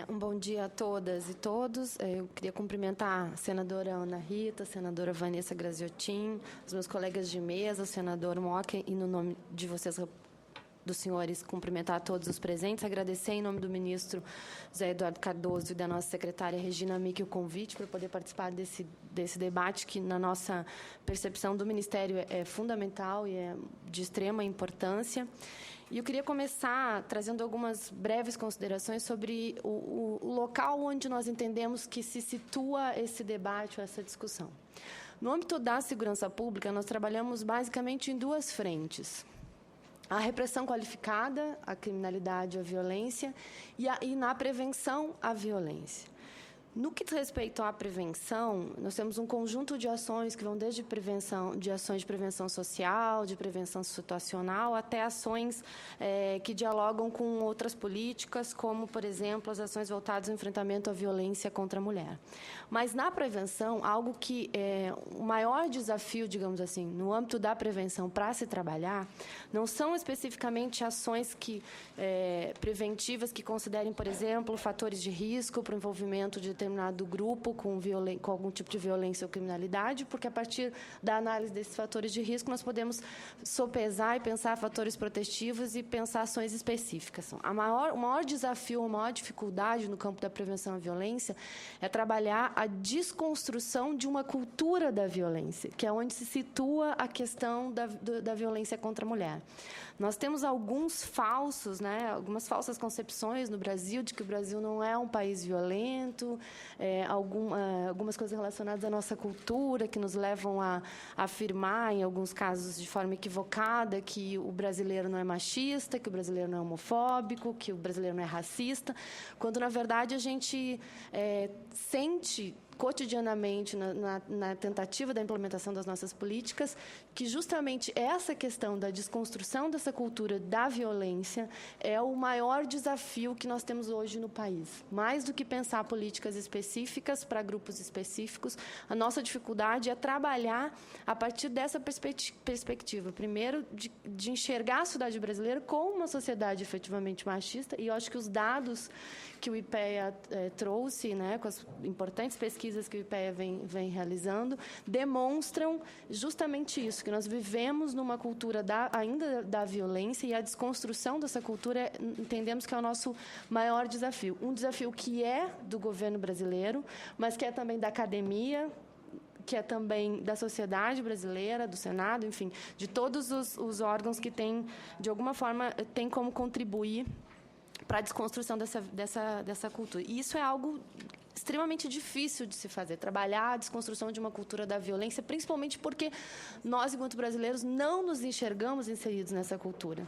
Um bom dia a todas e todos. Eu queria cumprimentar a senadora Ana Rita, a senadora Vanessa Graziotin, os meus colegas de mesa, o senador Moca, e no nome de vocês, dos senhores, cumprimentar a todos os presentes, agradecer em nome do ministro José Eduardo Cardoso e da nossa secretária Regina Micchi o convite para poder participar desse debate que, na nossa percepção do Ministério, é fundamental e é de extrema importância. E eu queria começar trazendo algumas breves considerações sobre o local onde nós entendemos que se situa esse debate ou essa discussão. No âmbito da segurança pública, nós trabalhamos basicamente em duas frentes: a repressão qualificada, a criminalidade, a violência, e na prevenção à violência. No que diz respeito à prevenção, nós temos um conjunto de ações que vão desde ações de prevenção social, de prevenção situacional, até ações que dialogam com outras políticas, como, por exemplo, as ações voltadas ao enfrentamento à violência contra a mulher. Mas, na prevenção, algo que é o maior desafio, digamos assim, no âmbito da prevenção para se trabalhar, não são especificamente ações preventivas que considerem, por exemplo, fatores de risco para o envolvimento de determinado grupo com algum tipo de violência ou criminalidade, porque, a partir da análise desses fatores de risco, nós podemos sopesar e pensar fatores protetivos e pensar ações específicas. O maior desafio, a maior dificuldade no campo da prevenção à violência é trabalhar a desconstrução de uma cultura da violência, que é onde se situa a questão da violência contra a mulher. Nós temos algumas falsas concepções no Brasil de que o Brasil não é um país violento, algumas coisas relacionadas à nossa cultura que nos levam a afirmar, em alguns casos de forma equivocada, que o brasileiro não é machista, que o brasileiro não é homofóbico, que o brasileiro não é racista, quando, na verdade, a gente sente cotidianamente, na tentativa da implementação das nossas políticas, que justamente essa questão da desconstrução dessa cultura da violência é o maior desafio que nós temos hoje no país. Mais do que pensar políticas específicas para grupos específicos, a nossa dificuldade é trabalhar a partir dessa perspectiva. Primeiro, de enxergar a sociedade brasileira como uma sociedade efetivamente machista, e eu acho que os dados que o IPEA trouxe, com as importantes pesquisas que o IPEA vem realizando, demonstram justamente isso, que nós vivemos numa cultura ainda da violência, e a desconstrução dessa cultura entendemos que é o nosso maior desafio. Um desafio que é do governo brasileiro, mas que é também da academia, que é também da sociedade brasileira, do Senado, enfim, de todos os órgãos que têm, de alguma forma, têm como contribuir para a desconstrução dessa cultura. E isso é algo extremamente difícil de se fazer, trabalhar a desconstrução de uma cultura da violência, principalmente porque nós, enquanto brasileiros, não nos enxergamos inseridos nessa cultura.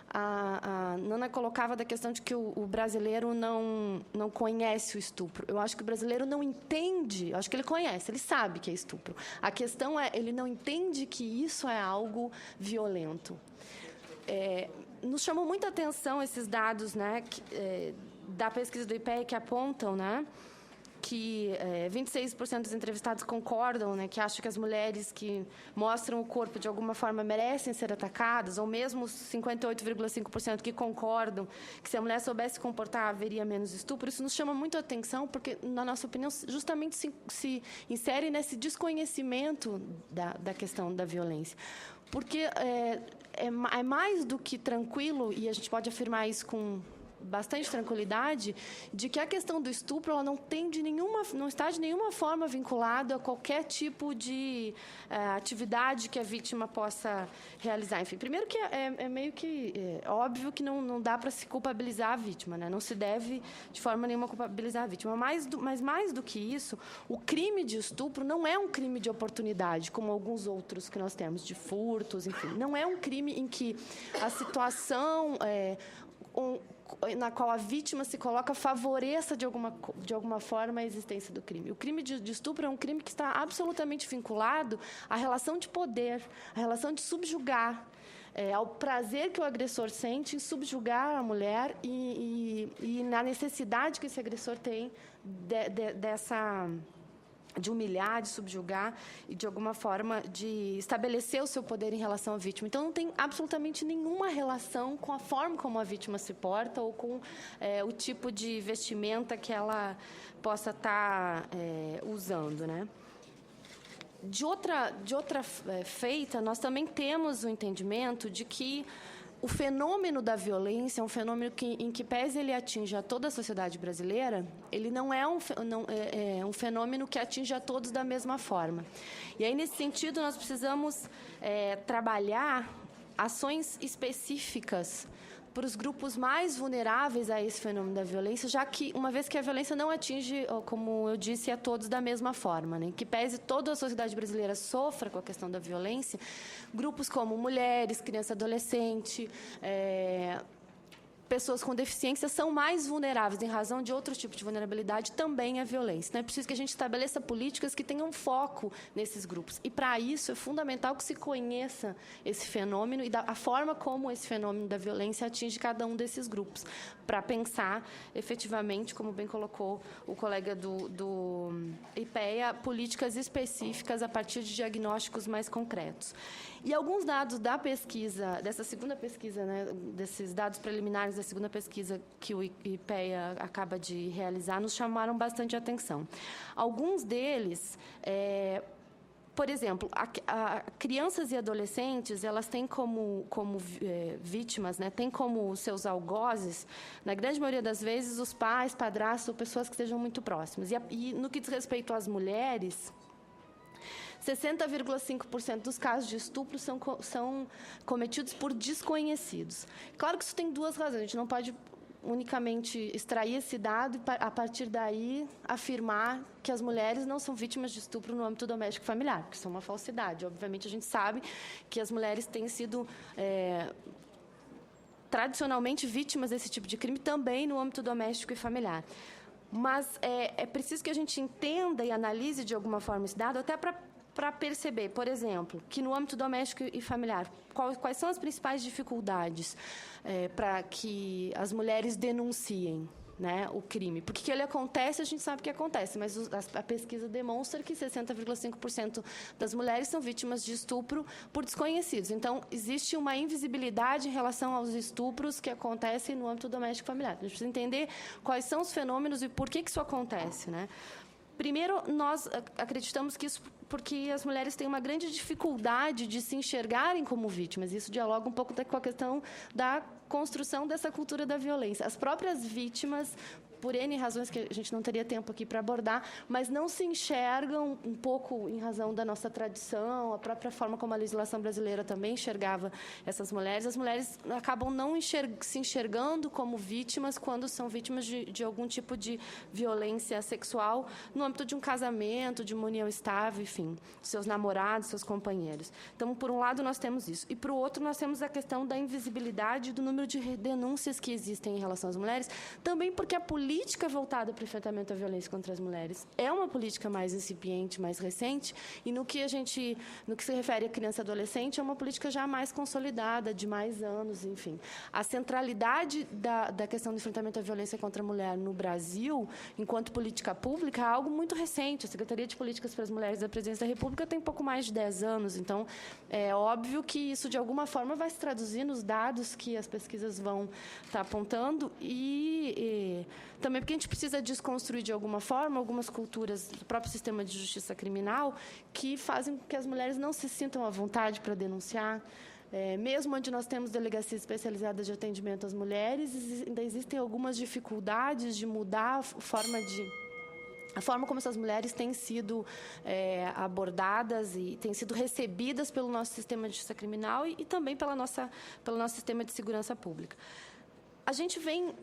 A Nana colocava da questão de que o brasileiro não conhece o estupro. Eu acho que o brasileiro não entende, eu acho que ele conhece, ele sabe que é estupro. A questão é, ele não entende que isso é algo violento. Nos chamou muita atenção esses dados, da pesquisa do IPEA, que apontam, que 26% dos entrevistados concordam, que acham que as mulheres que mostram o corpo de alguma forma merecem ser atacadas, ou mesmo 58,5% que concordam que, se a mulher soubesse se comportar, haveria menos estupro. Isso nos chama muito a atenção, porque, na nossa opinião, justamente se insere nesse desconhecimento da questão da violência. Porque é mais do que tranquilo, e a gente pode afirmar isso com bastante tranquilidade, de que a questão do estupro ela não está de nenhuma forma vinculada a qualquer tipo de atividade que a vítima possa realizar. Enfim, primeiro que é meio que óbvio que não dá para se culpabilizar a vítima, não se deve de forma nenhuma culpabilizar a vítima. Mas mais do que isso, o crime de estupro não é um crime de oportunidade, como alguns outros que nós temos, de furtos, enfim. Não é um crime em que a situação na qual a vítima se coloca favoreça de alguma forma a existência do crime. O crime de estupro é um crime que está absolutamente vinculado à relação de poder, à relação de subjugar, ao prazer que o agressor sente em subjugar a mulher e na necessidade que esse agressor tem de humilhar, de subjugar e, de alguma forma, de estabelecer o seu poder em relação à vítima. Então, não tem absolutamente nenhuma relação com a forma como a vítima se porta ou com o tipo de vestimenta que ela possa estar usando, né? De outra feita, nós também temos o entendimento de que o fenômeno da violência é um fenômeno que, em que pese ele atinge a toda a sociedade brasileira, ele não é um fenômeno que atinge a todos da mesma forma. E aí, nesse sentido, nós precisamos trabalhar ações específicas para os grupos mais vulneráveis a esse fenômeno da violência, já que, uma vez que a violência não atinge, como eu disse, a todos da mesma forma, né? Que pese toda a sociedade brasileira sofra com a questão da violência, grupos como mulheres, criança e adolescente, pessoas com deficiência são mais vulneráveis em razão de outro tipo de vulnerabilidade também à violência. Então, é preciso que a gente estabeleça políticas que tenham foco nesses grupos. E, para isso, é fundamental que se conheça esse fenômeno e a forma como esse fenômeno da violência atinge cada um desses grupos, para pensar, efetivamente, como bem colocou o colega do IPEA, políticas específicas a partir de diagnósticos mais concretos. E alguns dados da pesquisa, dessa segunda pesquisa, né, desses dados preliminares da segunda pesquisa que o IPEA acaba de realizar, nos chamaram bastante atenção. Alguns deles, por exemplo, crianças e adolescentes, elas têm como vítimas, né, têm como seus algozes, na grande maioria das vezes, os pais, padrastos ou pessoas que estejam muito próximas. E no que diz respeito às mulheres, 60,5% dos casos de estupro são cometidos por desconhecidos. Claro que isso tem duas razões. A gente não pode unicamente extrair esse dado e, a partir daí, afirmar que as mulheres não são vítimas de estupro no âmbito doméstico e familiar, porque isso é uma falsidade. Obviamente, a gente sabe que as mulheres têm sido tradicionalmente vítimas desse tipo de crime também no âmbito doméstico e familiar. Mas é preciso que a gente entenda e analise de alguma forma esse dado, até para perceber, por exemplo, que no âmbito doméstico e familiar, quais são as principais dificuldades para que as mulheres denunciem, né, o crime. Porque que ele acontece, a gente sabe que acontece, mas a pesquisa demonstra que 60,5% das mulheres são vítimas de estupro por desconhecidos. Então, existe uma invisibilidade em relação aos estupros que acontecem no âmbito doméstico e familiar. A gente precisa entender quais são os fenômenos e por que isso acontece, né? Primeiro, nós acreditamos que isso porque as mulheres têm uma grande dificuldade de se enxergarem como vítimas. Isso dialoga um pouco com a questão da construção dessa cultura da violência. As próprias vítimas, por N razões que a gente não teria tempo aqui para abordar, mas não se enxergam um pouco em razão da nossa tradição, a própria forma como a legislação brasileira também enxergava essas mulheres. As mulheres acabam não se enxergando como vítimas quando são vítimas de algum tipo de violência sexual no âmbito de um casamento, de uma união estável, enfim, seus namorados, seus companheiros. Então, por um lado, nós temos isso. E, por outro, nós temos a questão da invisibilidade do número de denúncias que existem em relação às mulheres, também porque a política voltada para o enfrentamento à violência contra as mulheres é uma política mais incipiente, mais recente, e no que se refere à criança e adolescente, é uma política já mais consolidada, de mais anos, enfim. A centralidade da questão do enfrentamento à violência contra a mulher no Brasil, enquanto política pública, é algo muito recente. A Secretaria de Políticas para as Mulheres da Presidência da República tem pouco mais de 10 anos, então é óbvio que isso, de alguma forma, vai se traduzir nos dados que as pesquisas vão estar apontando e também porque a gente precisa desconstruir, de alguma forma, algumas culturas do próprio sistema de justiça criminal que fazem com que as mulheres não se sintam à vontade para denunciar. Mesmo onde nós temos delegacias especializadas de atendimento às mulheres, ainda existem algumas dificuldades de mudar a forma como essas mulheres têm sido abordadas e têm sido recebidas pelo nosso sistema de justiça criminal e também pelo nosso sistema de segurança pública. A gente vem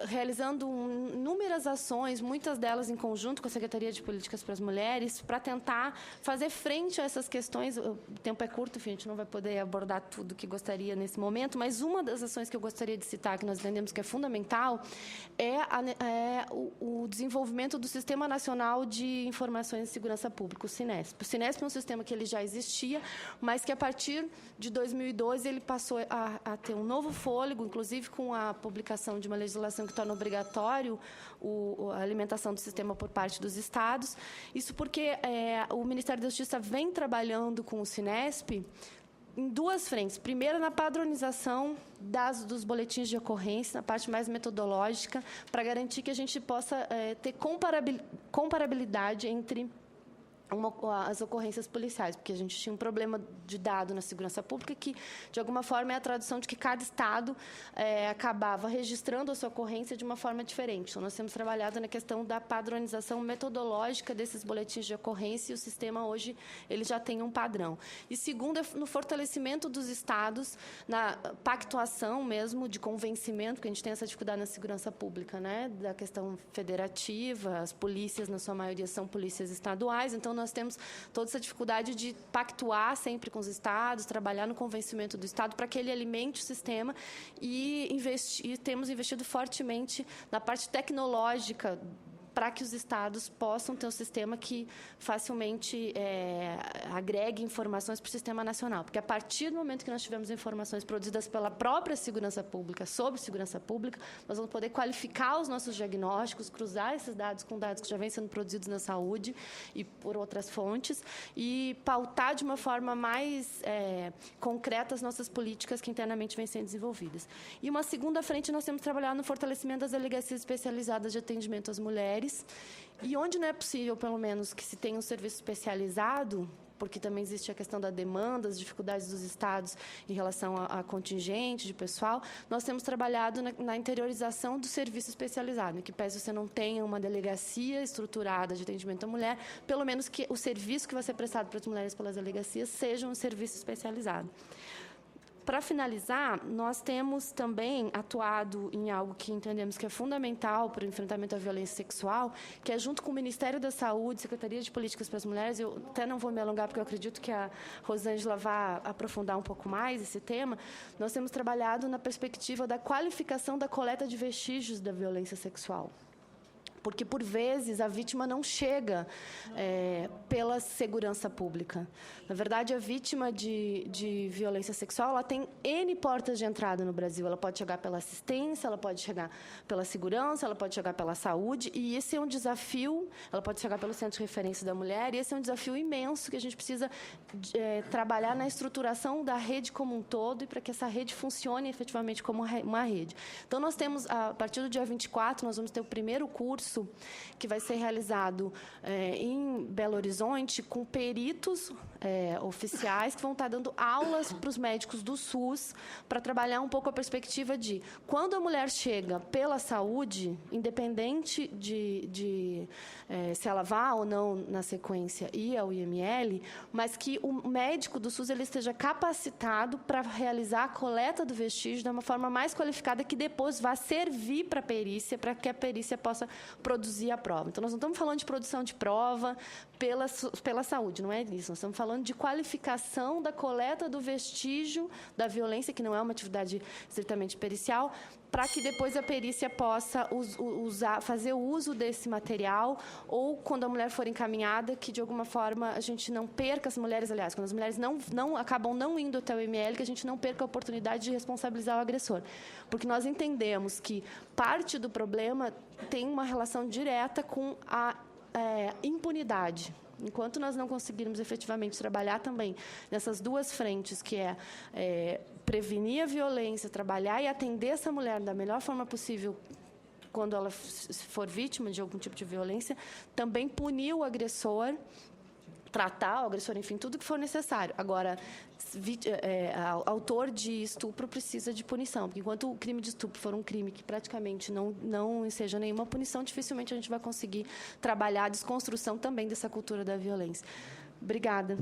realizando inúmeras ações, muitas delas em conjunto com a Secretaria de Políticas para as Mulheres, para tentar fazer frente a essas questões. O tempo é curto, enfim, a gente não vai poder abordar tudo que gostaria nesse momento, mas uma das ações que eu gostaria de citar, que nós entendemos que é fundamental, é o desenvolvimento do Sistema Nacional de Informações de Segurança Pública, o SINESP. O SINESP é um sistema que ele já existia, mas que, a partir de 2012, ele passou a ter um novo fôlego, inclusive com a publicação de uma legislação que torna obrigatório a alimentação do sistema por parte dos estados. Isso porque o Ministério da Justiça vem trabalhando com o Cinesp em duas frentes. Primeiro, na padronização dos boletins de ocorrência, na parte mais metodológica, para garantir que a gente possa ter comparabilidade entre as ocorrências policiais, porque a gente tinha um problema de dado na segurança pública que, de alguma forma, é a tradução de que cada estado acabava registrando a sua ocorrência de uma forma diferente. Então, nós temos trabalhado na questão da padronização metodológica desses boletins de ocorrência e o sistema, hoje, ele já tem um padrão. E, segundo, no fortalecimento dos estados, na pactuação mesmo, de convencimento, porque a gente tem essa dificuldade na segurança pública, né, da questão federativa, as polícias, na sua maioria, são polícias estaduais, então, nós temos toda essa dificuldade de pactuar sempre com os estados, trabalhar no convencimento do estado para que ele alimente o sistema e temos investido fortemente na parte tecnológica para que os estados possam ter um sistema que facilmente agregue informações para o sistema nacional. Porque, a partir do momento que nós tivermos informações produzidas pela própria segurança pública, sobre segurança pública, nós vamos poder qualificar os nossos diagnósticos, cruzar esses dados com dados que já vêm sendo produzidos na saúde e por outras fontes, e pautar de uma forma mais concreta as nossas políticas que internamente vêm sendo desenvolvidas. E uma segunda frente, nós temos trabalhado no fortalecimento das delegacias especializadas de atendimento às mulheres, e onde não é possível, pelo menos, que se tenha um serviço especializado, porque também existe a questão da demanda, as dificuldades dos estados em relação a contingente de pessoal, nós temos trabalhado na interiorização do serviço especializado, em que pese você não tenha uma delegacia estruturada de atendimento à mulher, pelo menos que o serviço que vai ser prestado para as mulheres pelas delegacias seja um serviço especializado. Para finalizar, nós temos também atuado em algo que entendemos que é fundamental para o enfrentamento à violência sexual, que é junto com o Ministério da Saúde, Secretaria de Políticas para as Mulheres. Eu até não vou me alongar, porque eu acredito que a Rosângela vai aprofundar um pouco mais esse tema. Nós temos trabalhado na perspectiva da qualificação da coleta de vestígios da violência sexual. Porque, por vezes, a vítima não chega pela segurança pública. Na verdade, a vítima de violência sexual, ela tem N portas de entrada no Brasil. Ela pode chegar pela assistência, ela pode chegar pela segurança, ela pode chegar pela saúde, e esse é um desafio. Ela pode chegar pelo Centro de Referência da Mulher, e esse é um desafio imenso que a gente precisa trabalhar na estruturação da rede como um todo, e para que essa rede funcione efetivamente como uma rede. Então, nós temos, a partir do dia 24, nós vamos ter o primeiro curso que vai ser realizado em Belo Horizonte com peritos oficiais que vão estar dando aulas para os médicos do SUS para trabalhar um pouco a perspectiva de quando a mulher chega pela saúde, independente de se ela vá ou não na sequência ir ao IML, mas que o médico do SUS ele esteja capacitado para realizar a coleta do vestígio de uma forma mais qualificada que depois vá servir para a perícia, para que a perícia possa produzir a prova. Então, nós não estamos falando de produção de prova pela saúde, não é isso. Nós estamos falando de qualificação da coleta do vestígio da violência, que não é uma atividade estritamente pericial, para que depois a perícia possa fazer o uso desse material, ou quando a mulher for encaminhada, que de alguma forma a gente não perca as mulheres, aliás, quando as mulheres acabam não indo até o IML, que a gente não perca a oportunidade de responsabilizar o agressor. Porque nós entendemos que parte do problema tem uma relação direta com a impunidade. Enquanto nós não conseguirmos efetivamente trabalhar também nessas duas frentes, que é prevenir a violência, trabalhar e atender essa mulher da melhor forma possível quando ela for vítima de algum tipo de violência, também punir o agressor, tratar o agressor, enfim, tudo que for necessário. Agora, autor de estupro precisa de punição, porque enquanto o crime de estupro for um crime que praticamente não enseja nenhuma punição, dificilmente a gente vai conseguir trabalhar a desconstrução também dessa cultura da violência. Obrigada.